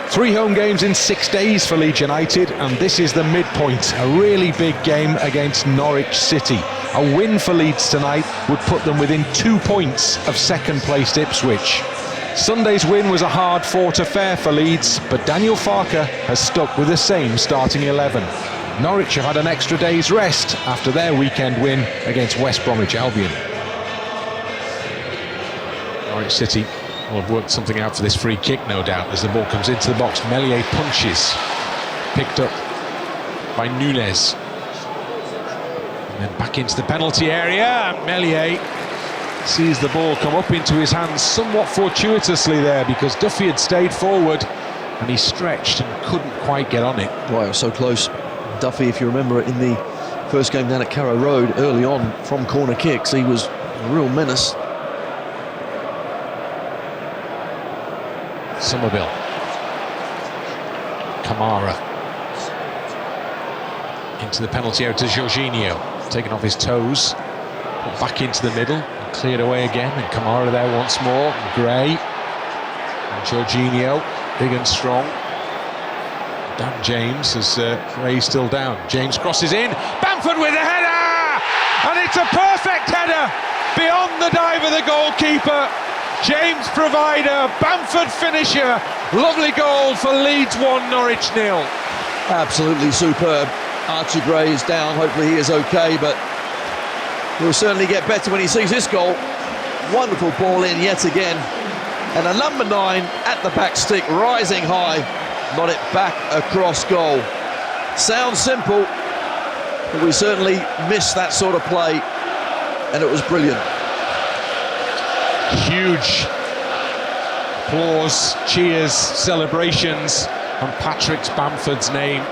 3 home games in 6 days for Leeds United, and this is the midpoint. A really big game against Norwich City. A win for Leeds tonight would put them within 2 points of second-placed Ipswich. Sunday's win was a hard-fought affair for Leeds, but Daniel Farke has stuck with the same starting 11. Norwich have had an extra day's rest after their weekend win against West Bromwich Albion. Norwich City will have worked something out for this free kick, no doubt, as the ball comes into the box. Meslier punches, picked up by Nunes. And then back into the penalty area. Meslier sees the ball come up into his hands somewhat fortuitously there, because Duffy had stayed forward and he stretched and couldn't quite get on it. Right, it was so close. Duffy, if you remember in the first game down at Carrow Road, early on from corner kicks, he was a real menace. Somerville, Kamara into the penalty area to Jorginho, taken off his toes, put back into the middle, and cleared away again, and Kamara there once more, and Gray, and Jorginho, big and strong. Dan James, as Gray's still down. James crosses in, Bamford with a header, and it's a perfect header beyond the dive of the goalkeeper. James provider, Bamford finisher. Lovely goal for Leeds 1, Norwich 0. Absolutely superb. Archie Gray is down, hopefully he is okay, but he'll certainly get better when he sees this goal. Wonderful ball in yet again, and a number 9 at the back stick, rising high, got it back across goal. Sounds simple, but we certainly missed that sort of play, and it was brilliant. Huge applause, cheers, celebrations, and Patrick Bamford's name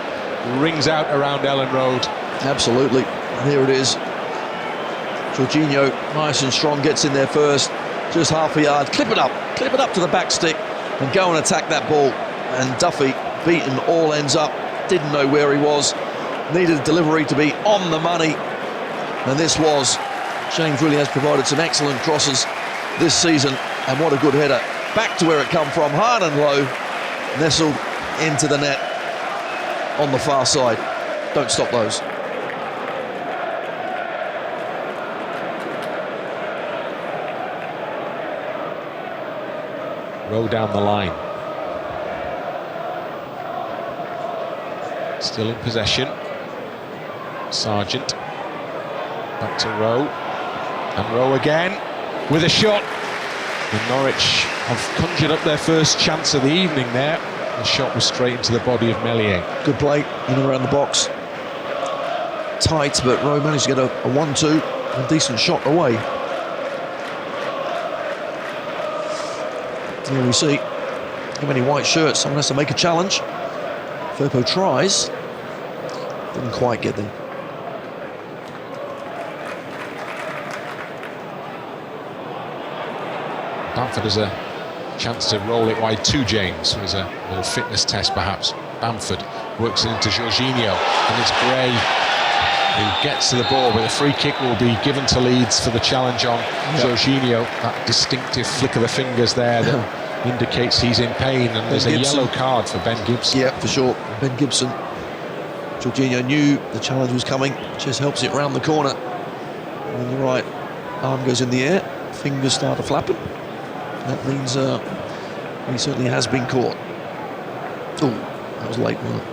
rings out around Elland Road. Absolutely, and here it is. Jorginho, nice and strong, gets in there first, just half a yard, clip it up to the back stick, and go and attack that ball. And Duffy, beaten all ends up, didn't know where he was, needed delivery to be on the money, and this was. James really has provided some excellent crosses this season, and what a good header. Back to where it come from, hard and low, nestled into the net on the far side. Don't stop those. Rowe down the line. Still in possession. Sargent. Back to Rowe. And Rowe again with a shot. And Norwich have conjured up their first chance of the evening there. The shot was straight into the body of Meslier. Good play in and around the box. Tight, but Rowe managed to get a 1-2, a decent shot away. Here we see how many white shirts. Someone has to make a challenge. Firpo tries. Didn't quite get there. Bamford has a chance to roll it wide to James. It was a little fitness test perhaps. Bamford works it into Jorginho, and it's Gray who gets to the ball, but a free kick will be given to Leeds for the challenge on Jorginho. That distinctive flick of the fingers there that indicates he's in pain, and there's a yellow card for Ben Gibson. Yeah, for sure. Ben Gibson. Jorginho knew the challenge was coming, just helps it round the corner. And the right arm goes in the air, fingers start flapping. That means he certainly has been caught. Oh, that was late, wasn't it?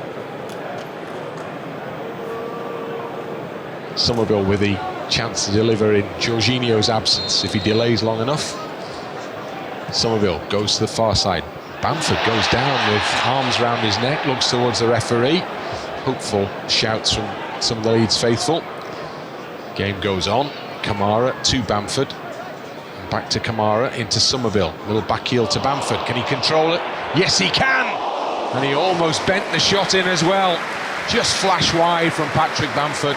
Somerville with the chance to deliver in Jorginho's absence if he delays long enough. Somerville goes to the far side. Bamford goes down with arms round his neck, looks towards the referee. Hopeful shouts from some of the Leeds faithful. Game goes on. Kamara to Bamford. Back to Kamara, into Somerville. Little back heel to Bamford. Can he control it? Yes, he can! And he almost bent the shot in as well. Just flash wide from Patrick Bamford.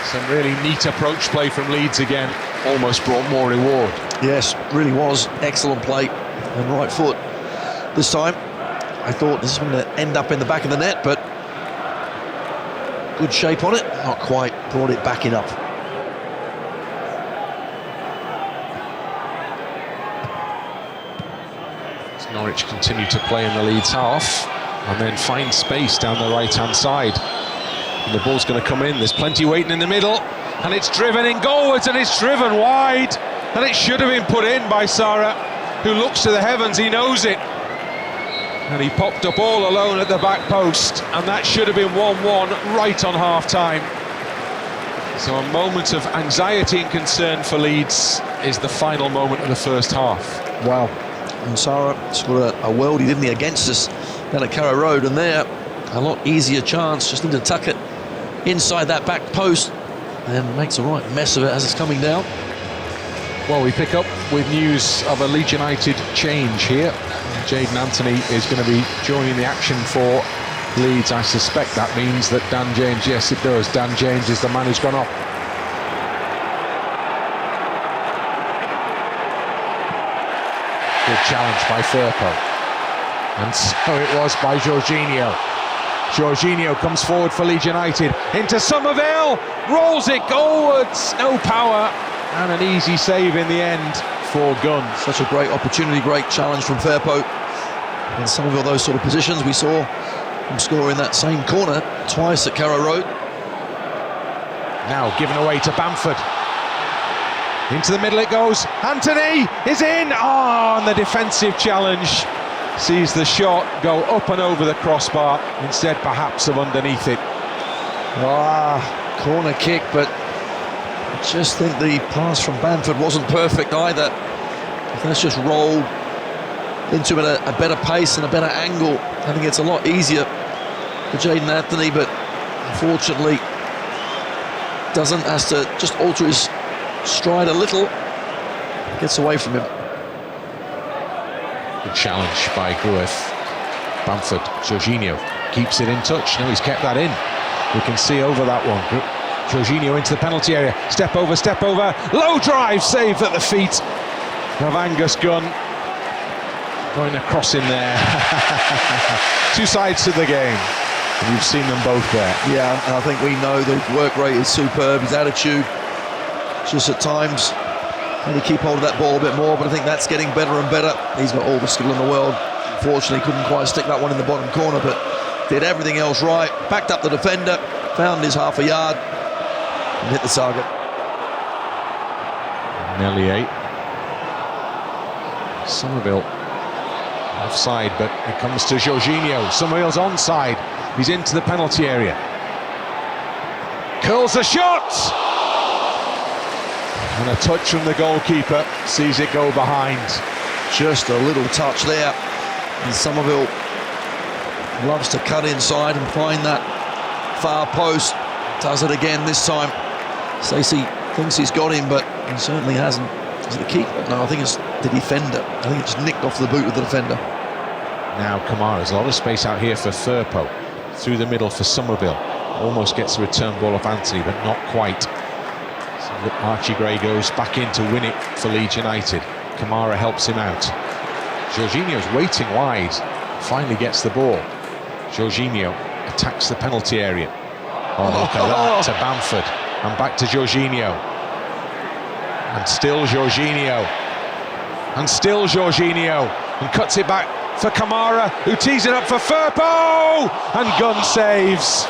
Some really neat approach play from Leeds again. Almost brought more reward. Yes, really was. Excellent play. And right foot. This time, I thought this was going to end up in the back of the net, but good shape on it. Not quite. Brought it back enough. Norwich continue to play in the Leeds half and then find space down the right-hand side. And the ball's going to come in. There's plenty waiting in the middle, and it's driven in goalwards, and it's driven wide, and it should have been put in by Sarah, who looks to the heavens. He knows it, and he popped up all alone at the back post, and that should have been 1-1 right on half-time. So a moment of anxiety and concern for Leeds is the final moment of the first half. Wow. And Sarah scored a worldie, didn't he, against us down at Carrow Road, and there a lot easier chance, just need to tuck it inside that back post and makes a right mess of it as it's coming down. Well, we pick up with news of a Leeds United change here. Jayden Anthony is going to be joining the action for Leeds. I suspect that means that Dan James, yes it does, Dan James is the man who's gone off. Good challenge by Firpo, and so it was by Jorginho. Jorginho comes forward for Leeds United, into Somerville, rolls it goalwards, no power, and an easy save in the end for Gunn. Such a great opportunity, great challenge from Firpo. In Somerville, those sort of positions, we saw him scoring that same corner twice at Carrow Road. Now given away to Bamford. Into the middle it goes. Anthony is in. And the defensive challenge sees the shot go up and over the crossbar instead perhaps of underneath it. Corner kick, but I just think the pass from Bamford wasn't perfect either. If that's just rolled into a better pace and a better angle, I think it's a lot easier for Jayden Anthony, but unfortunately has to just alter his stride a little, gets away from him. Good challenge by Grueth. Bamford, Jorginho keeps it in touch. No, he's kept that in. We can see over that one. Jorginho into the penalty area. Step over. Low drive, saved at the feet of Angus Gunn. Going across in there. Two sides to the game. And you've seen them both there. Yeah, and I think we know the work rate is superb. His attitude, just at times, can he keep hold of that ball a bit more? But I think that's getting better and better. He's got all the skill in the world. Unfortunately, couldn't quite stick that one in the bottom corner, but did everything else right. Backed up the defender, found his half a yard, and hit the target. Nellier. Somerville offside, but it comes to Jorginho. Somerville's onside. He's into the penalty area. Curls the shot! And a touch from the goalkeeper sees it go behind. Just a little touch there. And Somerville loves to cut inside and find that far post. Does it again this time. Stacey thinks he's got him, but he certainly hasn't. Is it the keeper? No, I think it's the defender. I think it just nicked off the boot of the defender. Now Kamara, there's a lot of space out here for Firpo. Through the middle for Somerville. Almost gets the return ball off Anthony, but not quite. So Archie Gray goes back in to win it for Leeds United. Kamara helps him out. Jorginho's waiting wide. Finally gets the ball. Jorginho attacks the penalty area. Oh, look at that, to Bamford. And back to Jorginho. And still Jorginho. And still Jorginho. And cuts it back for Kamara, who tees it up for Firpo, and Gunn saves.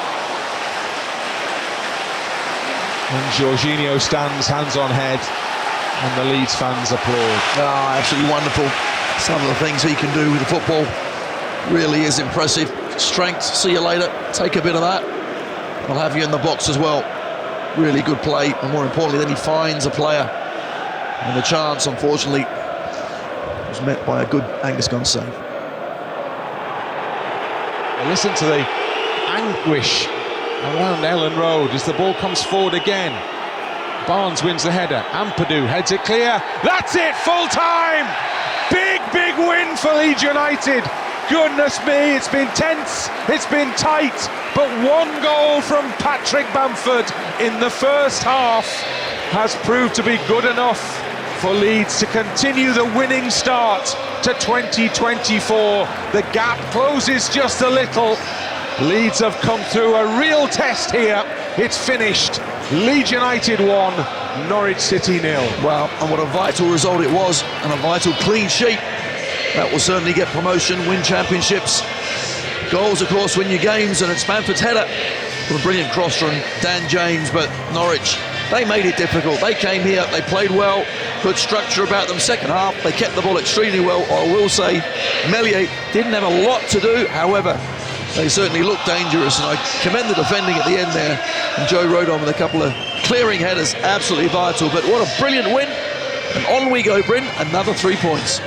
And Jorginho stands hands on head, and the Leeds fans applaud. Absolutely wonderful. Some of the things he can do with the football really is impressive. Strength, see you later, take a bit of that. I'll have you in the box as well. Really good play, and more importantly, then he finds a player. And the chance, unfortunately, was met by a good Angus Gunn save. Listen to the anguish around Elland Road as the ball comes forward again. Barnes wins the header. Ampadu heads it clear. That's it, full time! Big win for Leeds United. Goodness me, it's been tense, it's been tight, but one goal from Patrick Bamford in the first half has proved to be good enough for Leeds to continue the winning start to 2024. The gap closes just a little. Leeds have come through a real test here. It's finished. Leeds United 1, Norwich City 0. Well, and what a vital result it was, and a vital clean sheet That will certainly get promotion, win championships. Goals, of course, win you games, and it's Bamford's header from a brilliant cross from Dan James. But Norwich, they made it difficult. They came here, they played well, put structure about them. Second half, they kept the ball extremely well. I will say, Meslier didn't have a lot to do. However, they certainly looked dangerous, and I commend the defending at the end there. And Joe Rodon with a couple of clearing headers, absolutely vital. But what a brilliant win. And on we go, Bryn, another 3 points.